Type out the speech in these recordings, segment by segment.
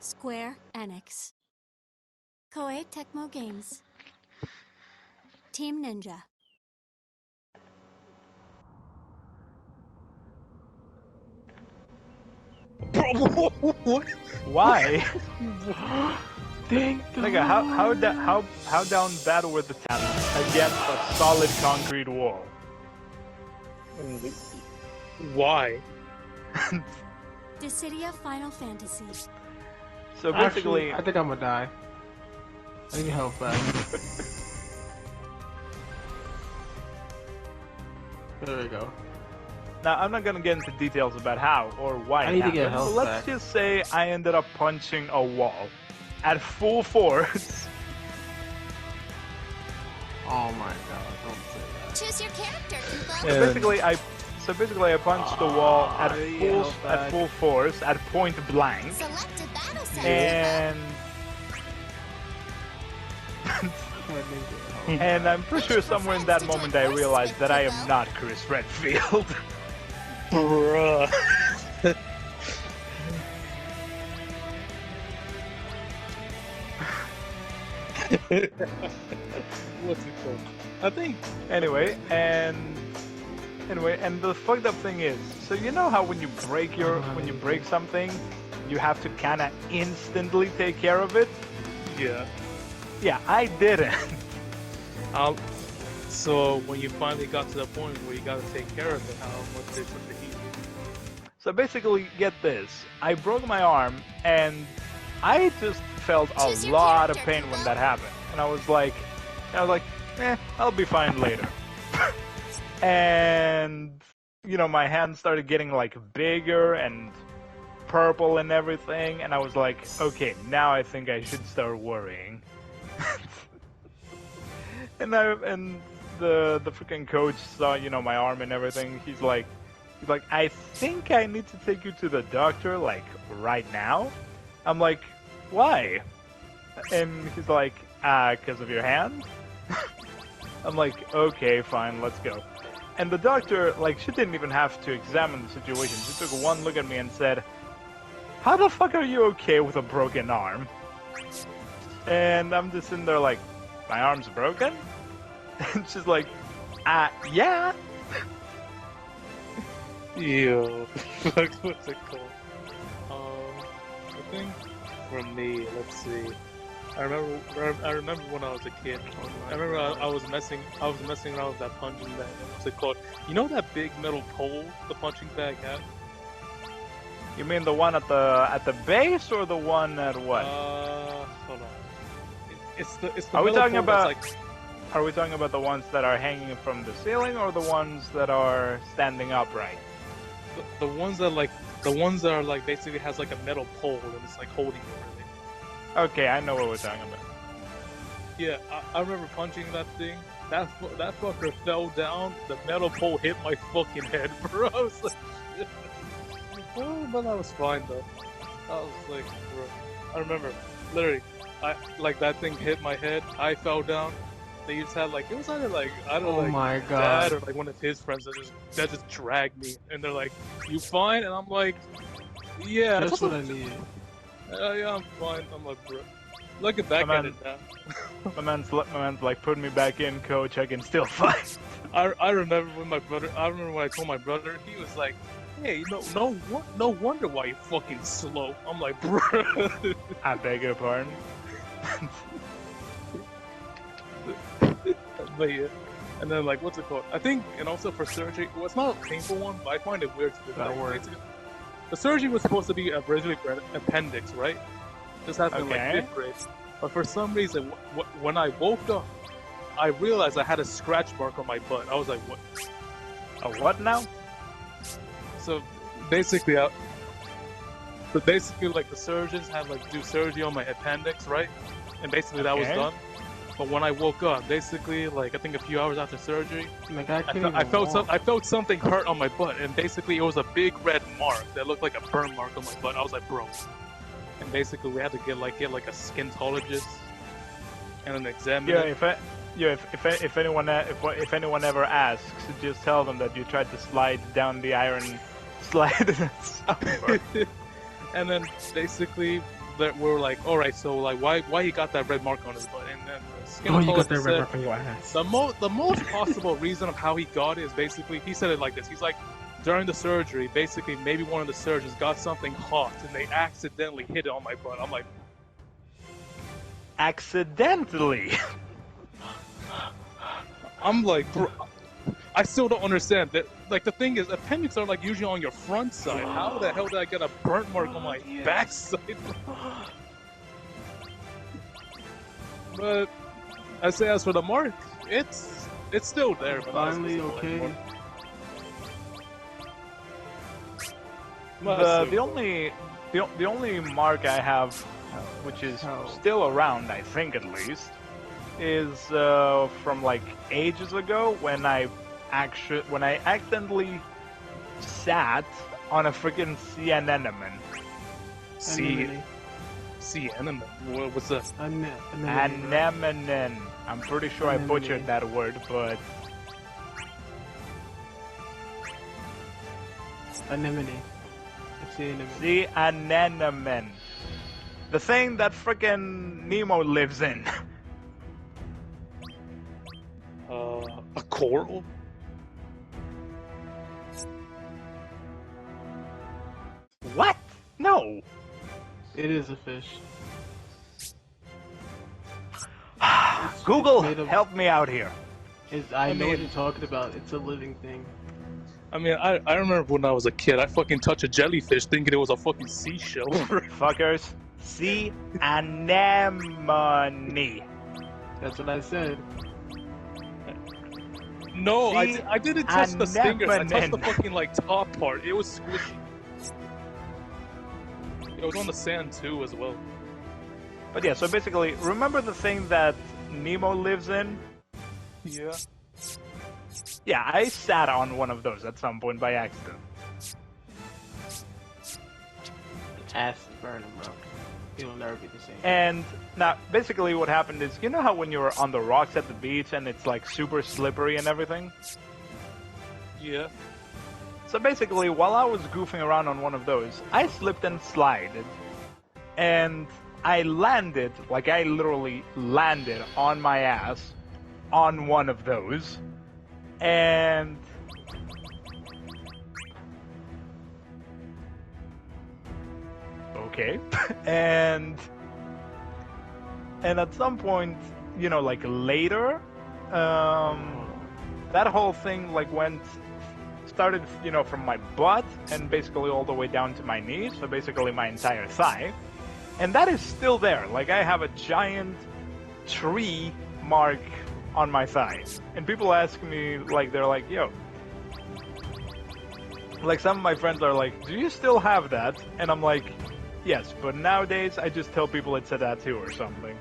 Square Enix. Koei Tecmo Games. Team Ninja. Bro, what? Why? Dang. Nigga, how down bad were the talents against a solid concrete wall? Why? Dissida Final Fantasy. So basically, Actually, I think I'm gonna die. I need help back. There we go. now I'm not gonna get into details about how or why I it need to get happened, health but let's back. just say I ended up punching a wall at full force. Oh my god, don't say that. Choose your character, Kubo. Yeah. So basically I punched the wall at yeah, full force at point blank, Select a battle center. and and I'm pretty sure somewhere in that moment I realized that I am not Chris Redfield. Bruh. What's it called? I think. Anyway, and the fucked up thing is, so you know how when you break something, you have to kind of instantly take care of it? Yeah. Yeah, I didn't. So when you finally got to the point where you got to take care of it, how much did it heat? So basically, get this. I broke my arm, and I just felt a Choose your lot of character, pain when Kubo. that happened. And I was like, I'll be fine later. And, you know, my hands started getting, like, bigger and purple and everything, and I was like, okay, now I think I should start worrying. and the freaking coach saw, you know, my arm and everything. He's like, I think I need to take you to the doctor, like, right now. I'm like, why? And he's like, 'cause of your hand? I'm like, okay, fine, let's go. And the doctor, like, she didn't even have to examine the situation. She took one look at me and said, how the fuck are you okay with a broken arm? And I'm just sitting there like, my arm's broken? And she's like, yeah. Ew. What's it called? I think for me, let's see. I remember when I was a kid. I remember I was messing around with that punching bag. What's it called? You know that big metal pole the punching bag had? You mean the one at the base or the one at what? Hold on. It's the Are we metal talking pole about? that's like, Are we talking about the ones that are hanging from the ceiling or the ones that are standing upright? the ones that are like basically has like a metal pole and it's like holding everything. Okay, I know what we're talking about. Yeah, I remember punching that thing. That fucker fell down. The metal pole hit my fucking head, bro. I was like, oh, but that was fine though. I was like, bro. I remember, literally, that thing hit my head. I fell down. They just had like, it was either like, I don't know, Oh like my dad god. or like one of his friends that just dragged me, and they're like, "You fine?" And I'm like, "Yeah." That's what I need. Yeah, I'm fine. I'm like, bro. Looking back My at man- it now. My man's like, put me back in, coach. I can still fight. I remember when I told my brother, he was like, "Hey, no wonder why you're fucking slow." I'm like, bro. I beg your pardon. But yeah, and then like, what's it called? I think, and also for surgery, well, it's not a painful one, but I find it weird to do That word. The surgery was supposed to be originally for an appendix, right? This happened in like Okay. 5th grade, but for some reason, when I woke up, I realized I had a scratch mark on my butt. I was like, what? A what now? So basically, like the surgeons had like do surgery on my appendix, right? And basically that was Okay. done. But when I woke up, basically like I think a few hours after surgery, Like, I can't I even felt walk. I felt something hurt on my butt, and basically it was a big red mark that looked like a burn mark on my butt. I was like, bro. And basically we had to get like a skinologist and an examiner. If anyone ever asks, just tell them that you tried to slide down the iron slide. And then basically that were like, all right, so like why he got that red mark on his butt, and then the Oh, you got skinologist that red said mark on your ass. the most possible reason of how he got it is basically he said it like this. He's like, during the surgery, basically maybe one of the surgeons got something hot and they accidentally hit it on my butt. I'm like, Accidentally. bro, I still don't understand that. Like, the thing is, appendix are like usually on your front side. How the hell did I get a burnt mark on my backside? But I say, as for the mark, it's still there. But Finally, okay. The only mark I have, which is still around, I think at least, is from like ages ago when I accidentally sat on a freaking sea anemone. Sea anemone. What's that? Anemone. I'm pretty sure I butchered that word, but Anemone. Sea anemone. the anemone. The thing that freaking Nemo lives in. A coral? What? No. It is a fish. Google, made of- help me out here. I know what mean- you're talking about. It's a living thing. I mean, I remember when I was a kid, I fucking touched a jellyfish thinking it was a fucking seashell. Fuckers. Sea anemone. That's what I said. No, Sea I didn't touch the stingers. I touched the anemone. fucking like top part. It was squishy. It was on the sand too, as well. But yeah, so basically, remember the thing that Nemo lives in? Yeah. Yeah, I sat on one of those at some point by accident. Ass is burning, bro. It'll never be the same. And now, basically what happened is, you know how when you're on the rocks at the beach and it's like super slippery and everything? Yeah. So basically, while I was goofing around on one of those, I slipped and slided. And I landed, like I literally landed on my ass on one of those. And okay. and at some point, you know, like later, that whole thing like started, you know, from my butt and basically all the way down to my knees, so basically my entire thigh. And that is still there. Like I have a giant tree mark on my thigh. And people ask me, like, they're like, yo, like some of my friends are like, do you still have that? And I'm like, yes, but nowadays I just tell people it's a tattoo or something.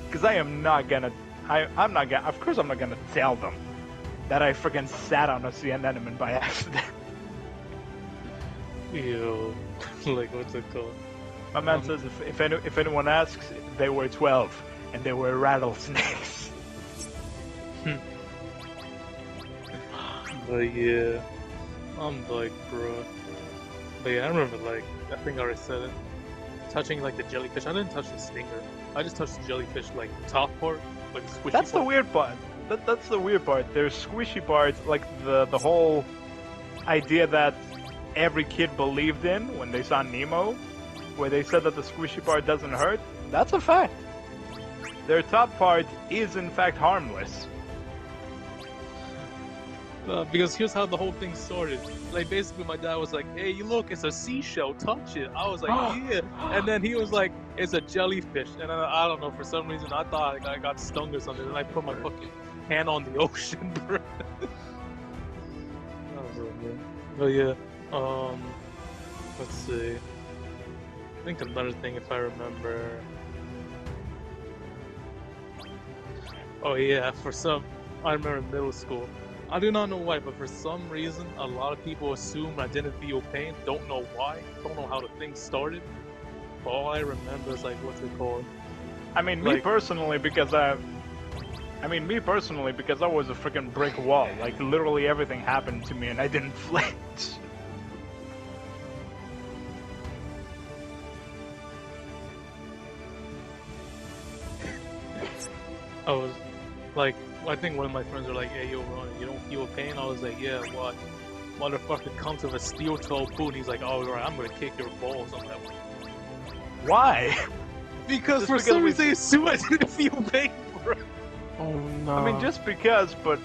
Because I'm not gonna, of course I'm not gonna tell them that I freaking sat on a sea anemone by accident. Ew. Like, what's it called? My man says if anyone asks, they were 12 and they were rattlesnakes. But yeah, I'm like, bro. But yeah, I remember, like, I think I already said it. Touching like the jellyfish. I didn't touch the stinger. I just touched the jellyfish, like top part, like squishy. That's the part. weird part. That's the weird part. There's squishy parts, like the whole idea that every kid believed in when they saw Nemo, where they said that the squishy part doesn't hurt. That's a fact. Their top part is in fact harmless. Because here's how the whole thing started. Like, basically, my dad was like, "Hey, you look, it's a seashell. Touch it." I was like, "Yeah," and then he was like, "It's a jellyfish." And I don't know, for some reason, I thought like, I got stung or something, and I put my fucking hand on the ocean, bro. That was so good. But yeah, let's see. I think another thing, if I remember. Oh yeah, I remember in middle school. I do not know why, but for some reason, a lot of people assume I didn't feel pain. Don't know why. Don't know how the thing started. But all I remember is like, what's it called? I mean, me personally, because I was a freaking brick wall. Like, literally everything happened to me and I didn't flinch. I was like, I think one of my friends were like, "Hey, yo, Ron, you don't feel pain?" I was like, "Yeah, what?" Motherfucker comes with a steel-toe boot. He's like, "Oh, right, I'm gonna kick your balls." I'm like, Why? because Just for because some we- reason they assume I didn't feel pain, bro. Oh no. I mean, just because, but.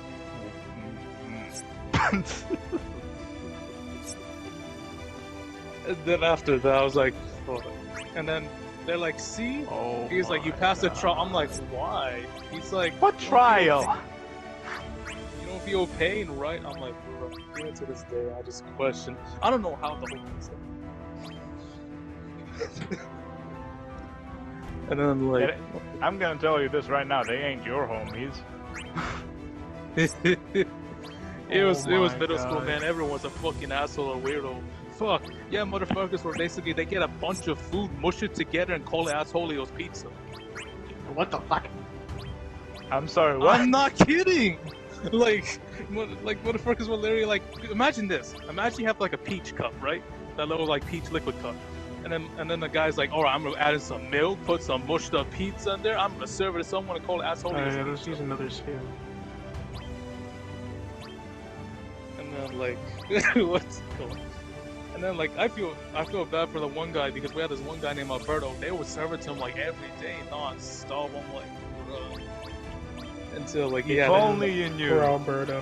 And then after that, I was like, "Fuck." And then they're like, "See?" Oh He's like, "You my passed the God. trial." I'm like, "Why?" He's like, What trial? "You don't feel pain, right?" I'm like, "Bro, even to this day, I just question. I don't know how the whole thing started." And then like, I'm gonna tell you this right now, they ain't your homies. it was Oh my middle school, God. man. Everyone's a fucking asshole or weirdo. Fuck yeah, motherfuckers were basically they get a bunch of food, mush it together, and call it Assholios pizza. What the fuck? I'm sorry, what? I'm not kidding. Like motherfuckers will literally like imagine this. Imagine you have like a peach cup, right? That little like peach liquid cup. And then the guy's like, alright, I'm gonna add in some milk, put some mushed up pizza in there, I'm gonna serve it to someone and call it Oh yeah, Assholios. let's use another scale. And then like what's going? And then like I feel bad for the one guy because we had this one guy named Alberto. They would serve it to him like every day, non-stop. I'm like, bruh. Until like he If had only you Poor knew. Alberto.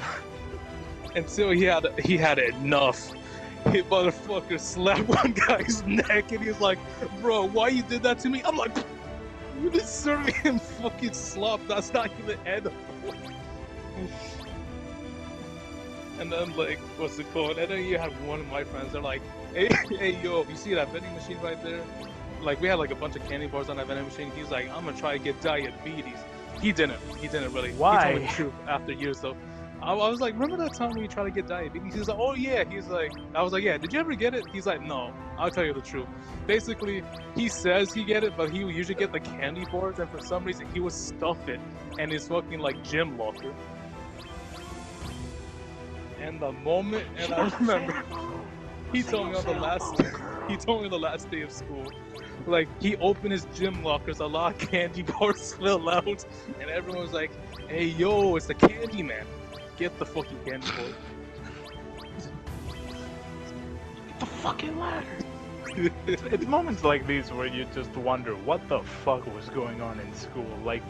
until he had enough. He motherfucker slapped one guy's neck and he's like, "Bro, why you did that to me?" I'm like, "You been serving him fucking slop. That's not even edible." And then like, what's it called? And then you have one of my friends. They're like, hey, yo, you see that vending machine right there? Like we had like a bunch of candy bars on that vending machine. He's like, "I'm gonna try to get diabetes." He didn't really. Why? He told me the truth after years though. I was like, "Remember that time when you tried to get diabetes?" He's like, "Oh yeah." He's like, I was like, "Yeah, did you ever get it?" He's like, "No." I'll tell you the truth. Basically, he says he get it, but he would usually get the candy bars, and for some reason he would stuff it in his fucking like gym locker. And the moment, and I remember, he told me on the last day of school, like he opened his gym lockers, a lot of candy bars fell out, and everyone was like, "Hey yo, it's the candy man. Get the fucking candy bar." The fucking ladder. It's moments like these where you just wonder what the fuck was going on in school. Like,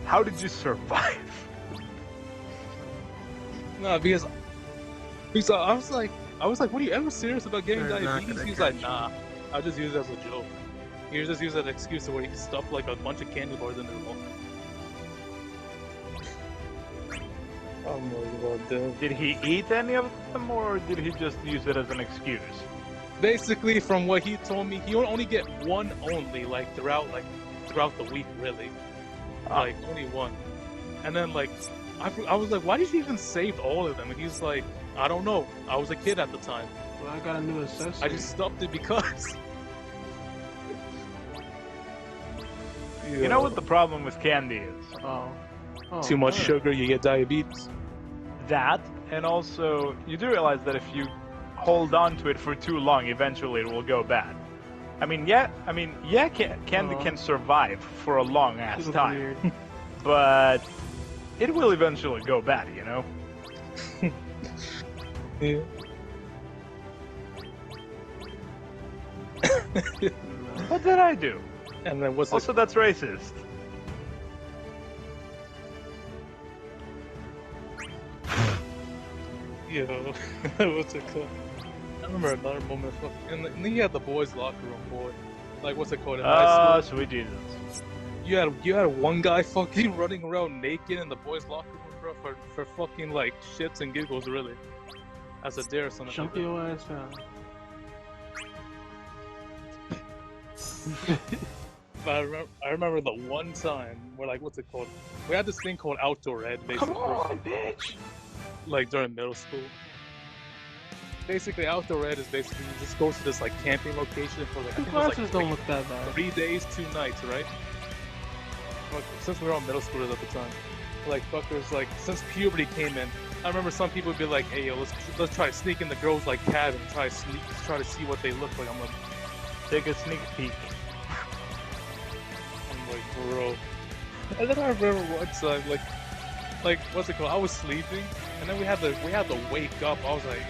how did you survive? No, because I was like, "What are you ever serious about getting They're not diabetes?" gonna He's like, catch "Nah, I just use it as a joke." He just used that excuse to where he stuffed like a bunch of candy bars in their locker. Oh my god, dude. Did he eat any of them, or did he just use it as an excuse? Basically, from what he told me, he would only get one only, like throughout the week, really, like only one. And then like, I was like, "Why did you even save all of them?" And he's like, "I don't know. I was a kid at the time. Well, I got a new accessory. I just stuffed it because." You know what the problem with candy is? Oh. Too much good. sugar, you get diabetes. That, and also, you do realize that if you hold on to it for too long, eventually it will go bad. Candy Oh. can survive for a long ass Feels time, weird. but it will eventually go bad, you know? Yeah. What did I do? And then what's Also, that's racist. Yo, what's it called? I remember another moment. And then you had the boys' locker room, boy. Like, what's it called in high Oh, school? sweet Jesus. You had one guy fucking running around naked in the boys' locker room, bro, for fucking like shits and giggles, really, as a dare or something. Jump Like your ass out. that. But I remember the one time where like, what's it called? We had this thing called outdoor ed, basically. Come on, bitch. Like during middle school. Basically, outdoor ed is basically you just go to this like camping location for like I The think it was glasses like don't look that bad. 3 days, 2 nights, right? Like, since we were all middle schoolers at the time, like fuckers, like since puberty came in, I remember some people would be like, "Hey, yo, let's try to sneak in the girls' like cabin, try to see what they look like." I'm like, Take a sneak peek. bro. And then I remember one time, like what's it called? I was sleeping, and then we had to wake up. I was like,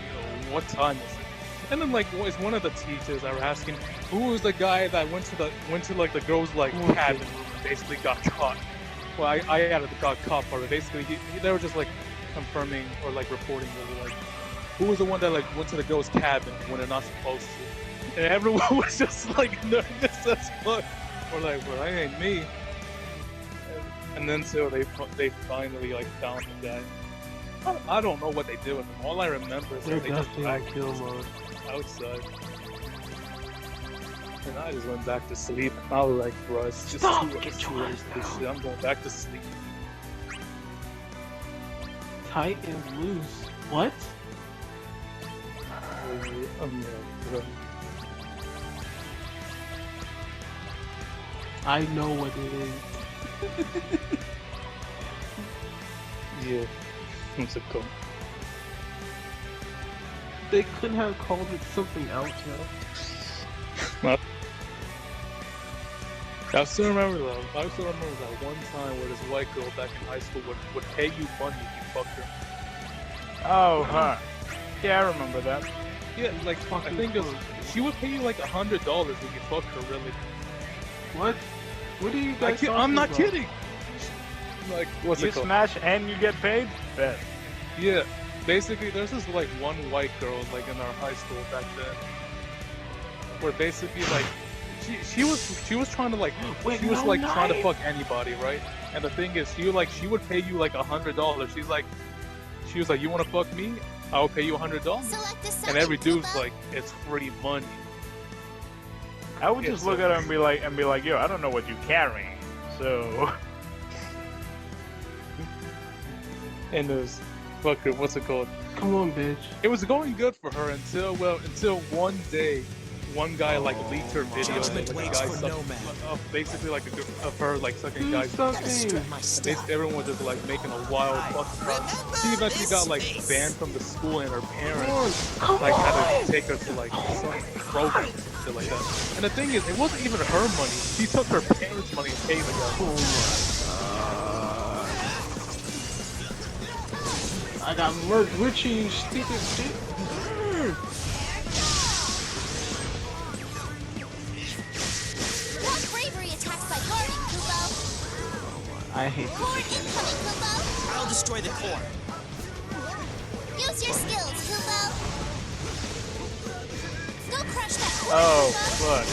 what time is it? And then like it's one of the teachers that were asking, who was the guy that went to like the girls' like cabin room and basically got caught. Well, I got caught for it. Basically, they were just like confirming or like reporting over like who was the one that like went to the girls' cabin when they're not supposed to. And everyone was just like nervous as fuck. We're like, well, that ain't me. And then so they finally like found the guy. I don't know what they did with him. All I remember is that they just dragged him outside. And I just went back to sleep. I was like, bro, it's just too late for this shit. I'm going back to sleep. Tight and loose. What? Bro. I know what it is. Yeah. What's it called? They couldn't have called it something else, yo. I still remember that one time where this white girl back in high school would pay you money if you fucked her. Oh, huh. Yeah, I remember that. Yeah, like I think it was, she would pay you like $100 if you fucked her. Really? What? What are you guys talking I'm not about? kidding. Like, what's You it called? smash and you get paid? Bet. Yeah. Basically, there's this like one white girl like in our high school back then, where basically like she was trying to like Wait, she was no like knife. trying to fuck anybody, right? And the thing is, she would pay you like $100. She was like, you want to fuck me? I'll pay you $100. Select the And every dude's Koopa. like, it's free money. I would just look at her and be like, yo, I don't know what you're carrying, so. And it was fucking, what's it called? Come on, bitch. It was going good for her until one day, one guy like leaked her video of like, a guy basically like of her like sucking Do guys. something. Everyone was just like making a wild fucking. She eventually got like banned from the school, and her parents like had to take her to like some program and shit like that. And the thing is, it wasn't even her money. She took her parents' money and paid the guy. I got murked with you, stupid shit. Block bravery attacks by guarding, Kubo. I hate Core this. incoming, Kubo. I'll destroy the core. Use your skills, Kubo. Go crush that core, Oh, Kubo. fuck.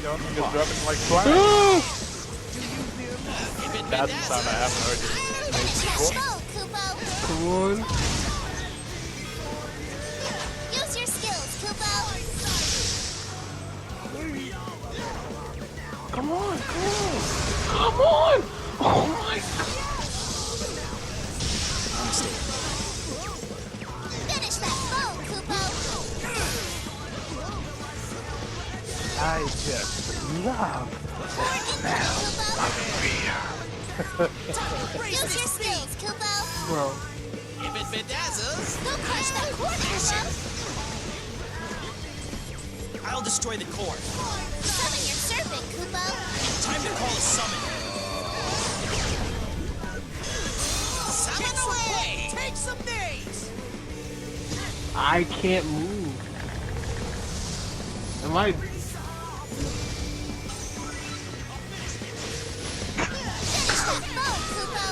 Don't just dropping like flies. That's the sound I haven't heard Catch before. bow, Kubo. Come on. Use your skills, Kubo. Come on, come on. Come on. Oh my god. Finish that bow, Kubo. I just love Core incoming, Kubo. fear. Use your skills, Kubo. Bro. If it bedazzles, Go crush that core, Kubo. I'll destroy the core. Summon your serpent, Kubo. Time to call a summon. Summon away! Take some names! I can't move. Am I? Finish that bow, Kubo.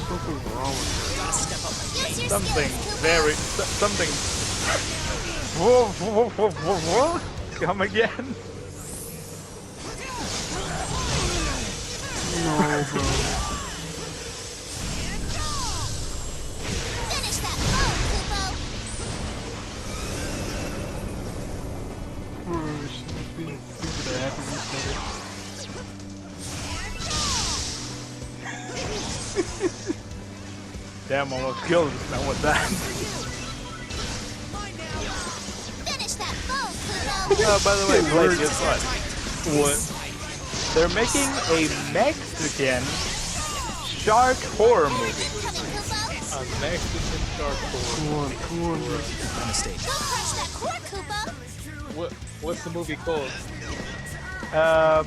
Something's wrong with Gotta step up my game. Use your Something skills, Kubo. very. Something. Whoa. Come again? No, bro. Finish that bow, Kubo. Things that happen instead of. Damn, almost killed this man with that. Finish that bow, Kubo. By the way, Blake, guess what? What? They're making a Mexican shark horror movie. A Mexican shark horror. Come on, On the stage. Go crush that core, Kubo. What's the movie called?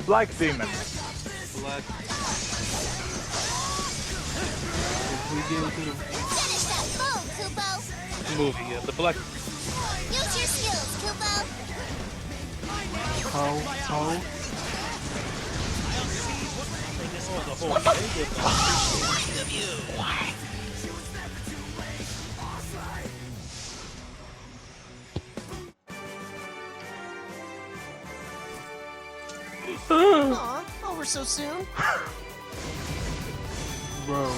Black Demon. Black. we get into Finish that foe, Kubo. Movie, yeah. The Black. Use your skills, Kubo. how Oh, the whole thing. Aw, over so soon. bro.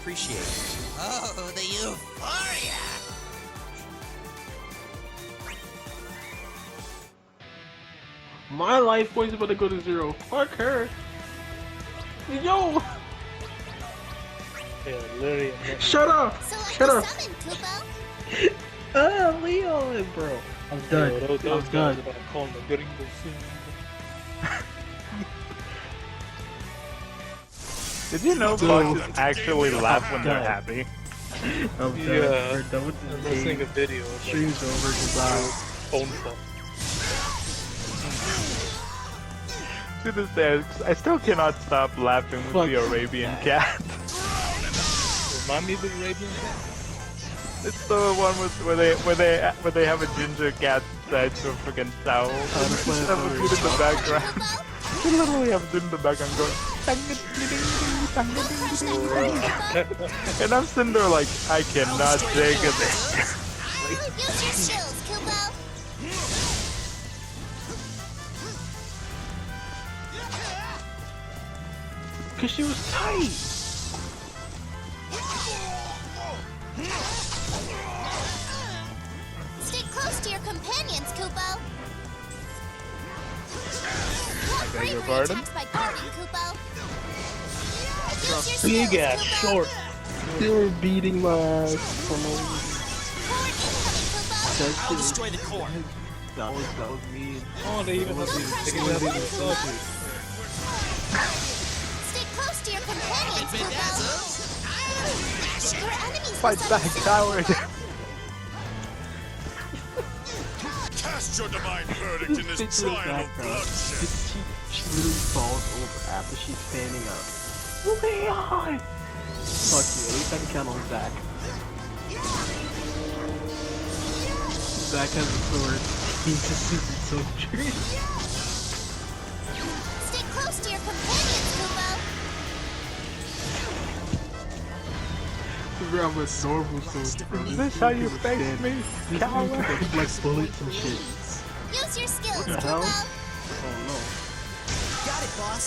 Appreciate it. Oh, the euphoria! My life points about to go to 0. Fuck her. Yo, Yeah, literally. shut up. Select Shut a up. summon, Kubo. Leon, bro. I'm done. Yo, those I'm guys done. are about to call him the gringo soon. Did you know Dude. foxes actually laugh when they're done. happy? I'm done. Yeah. We're done with I'm this listening to game. videos. Like, Stream's over. Goodbye. own stuff. To this day, I still cannot stop laughing with Fuck the Arabian cat. Remind me of the Arabian cat? It's the one where they have a ginger cat tied to a freaking towel. And play they it have a for dude in the background. They literally have a dude in the background going. And I'm sitting there like, I cannot take it. Use your skills, Kubo. Cause she was tight. Stay close to your companions, Kubo. Block beg your bravery pardon? attacks by guarding, Kubo. Use your Big ass skills, Kubo. short. They were beating my ass for no reason. Forward incoming, Kubo. That I'll shit destroy the core. that was mean. Oh, they even have these. They can have these selfies. Stay close to your companions, Kubo. Your enemies Fight will back, suddenly coward! Cast your divine verdict in this Picture of trial that of girl. bloodshed. She literally falls over after she's standing up. Leon! Fuck you, at least I can count on Zach. Zach has a sword. He's a super soldier. Stay close to your companions, Kubo. I'm a normal soldier, bro. Is this how you face me, This coward? dude can like bullets and shit. Use your skills, the Kubo. hell? Oh no. Got it, boss.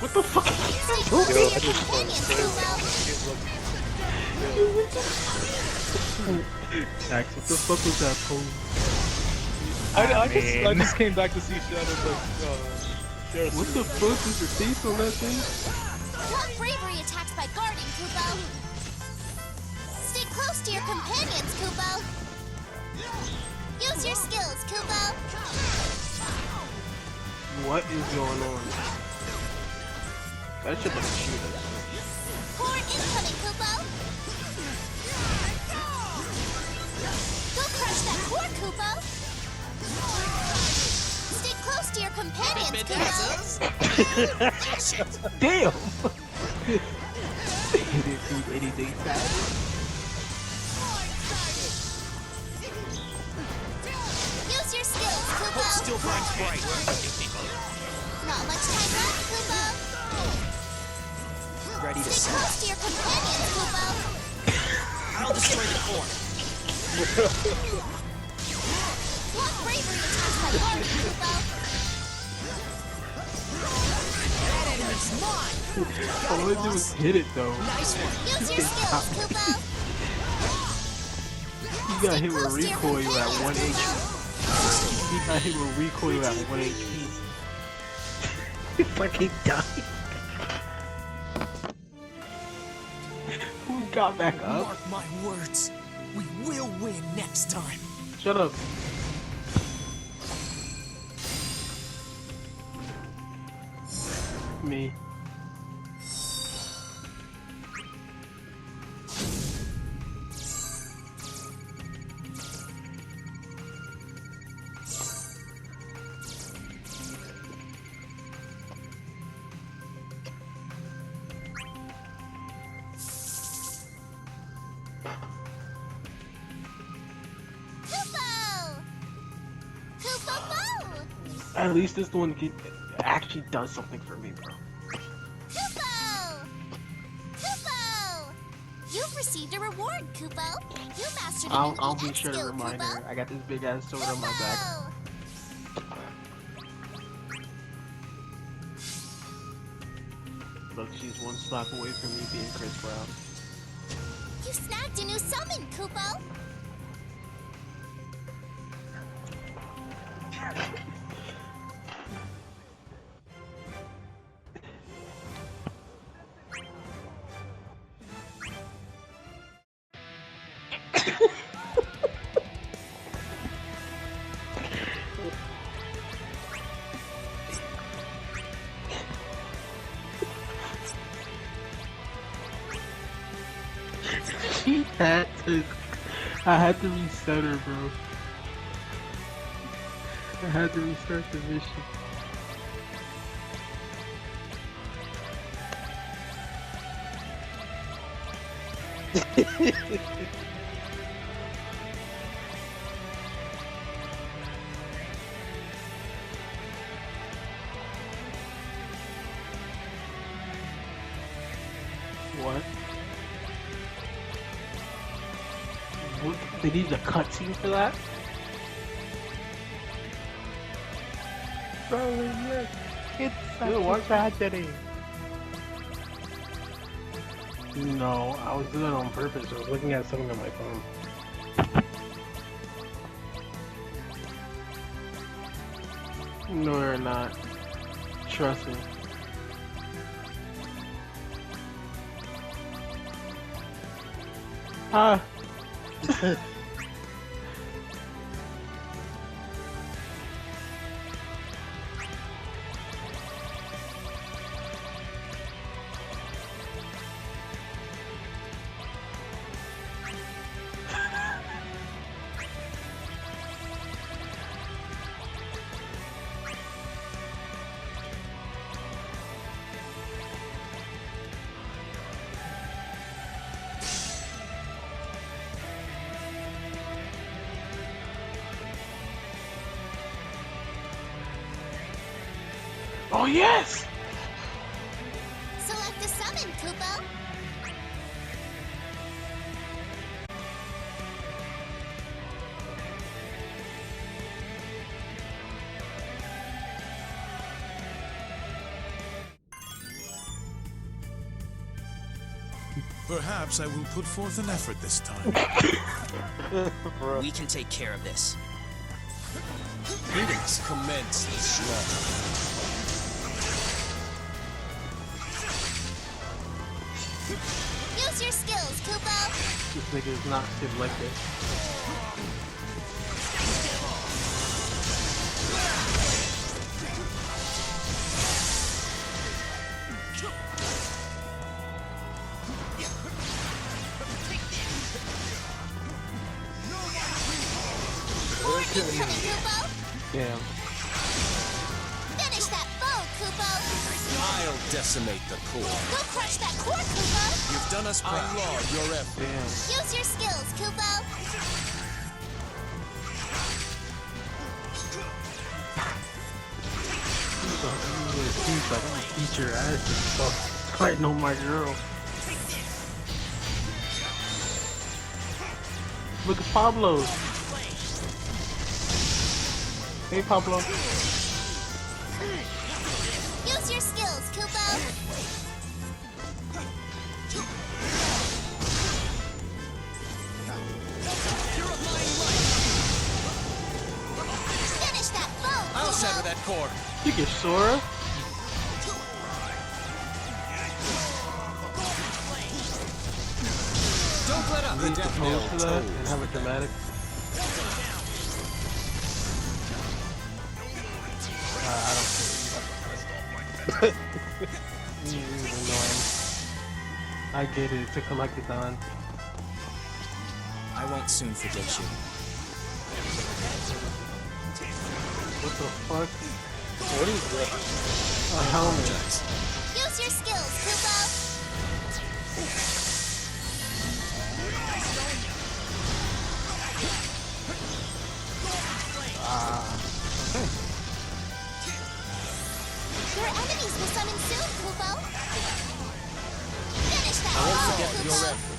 What the fuck? Stay close to Yo, your I just companions, Kubo. Max, what the fuck was that pose? I just came back to see Shadow like What the fuck is your face on that thing? Block bravery attacks by guarding, Kubo. Stay close to your companions, Kubo. Use your skills, Kubo. What is going on? That shit like shoot us. Core incoming, Kubo. Go crush that core, Kubo. Stay close to your companions, Kubo. Damn! He didn't do anything bad. Use your skills, Kubo. Still burns bright. Not much time left, Kubo. Ready to Stay set. close to your companions, Kubo. I'll destroy the core. Block bravery attacks by guarding, Kubo. That enemy's mine. All I did was hit it though. Nice one. Use your skills, Kubo. You got hit with recoil at 1 HP. You got hit with recoil at 1 HP. You fucking died. Who got back up? Mark my words. We will this time. Shut up. Me. Kupo! Kupo-bo! At least this one actually does something for me, bro. Kupo! Kupo! You've received a reward, Kupo. You mastered a new I'll be EX sure to skill, remind Kupo. her. I got this big ass sword on my back. Kupo! Look, she's one stop away from me being Chris Brown. You snagged a new summon, Kupo. I had to reset her, bro. I had to restart the mission. What? What? They need a cutscene for that? Bro, yes. It's such Dude, a what? tragedy. No, I was doing it on purpose. I was looking at something on my phone. No, they're not. Trust me. Ah. Oh yes! Select a summon, Kupo. Perhaps I will put forth an effort this time. We can take care of this. Greetings. Commence the slaughter. Use your skills, Kupo. This nigga is not shit like this. More incoming, Kupo. Damn. Finish that foe, Kupo. I'll decimate the core. Go crush that core, Kupo. You've done us proud. I laud your effort. Damn. Use your skills, Kupo. He's like, I'm gonna beat your ass and fuck. I know my girl. Look at Pablo. Hey Pablo. Use your skills, Kupo. Finish that foe, I'll Kupo. sever that cord. You get Sora. Don't let up. The death knell Pose for that and tolls. have a dramatic. Annoying. I get it. It's a collectathon. I won't soon forget you. What the fuck? What is that? A helmet. Use your skills, Kupo. Okay. Your enemies will summon soon, Kupo. Finish that I won't blow, forget your Kupo. efforts.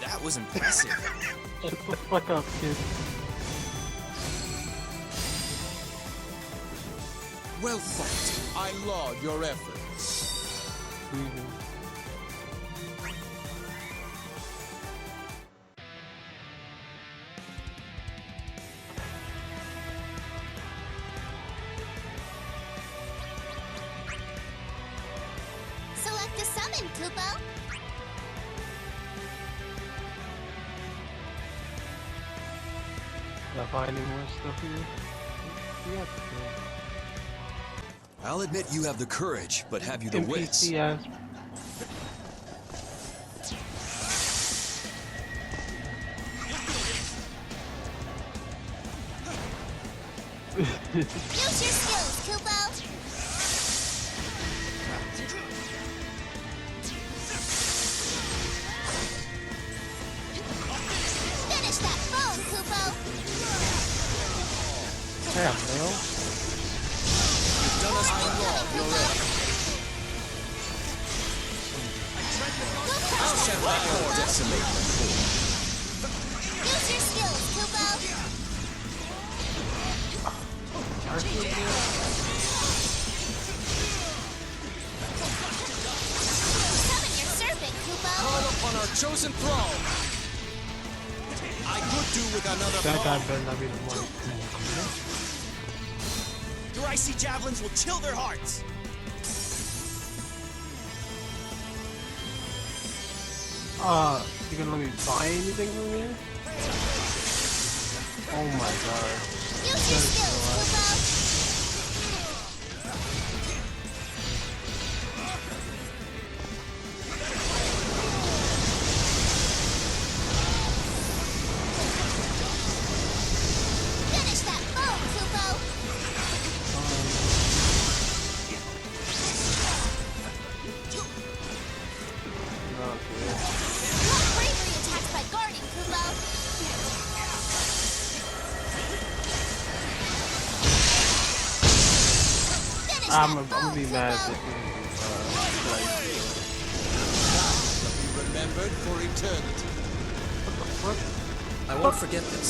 That was impressive. Shut the fuck up, kid. Well fought. I laud your efforts. Select a summon, Kupo. Did I find any more stuff here? Yeah. I'll admit you have the courage, but have you the wits? NPC ass. Use your skills, Kupo. Finish that phone, Kupo. Damn, Leo. Done us I laud your efforts. Go crush I'll that set my phone, core Kupo. decimate them for. Use your skills, Kupo. Summon your serpent, Kupo. Call upon our chosen thrall. I could do with another That guy paw. better not be the one. Your icy javelins will chill their hearts. You gonna let me buy anything from here? Oh my god. Use your skills, Kupo. Finish that phone, Kupo. Okay. Block bravery attacks by guarding, Kupo. Finish I'm that gonna phone, be mad Kupo. Be remembered for eternity. I won't forget this.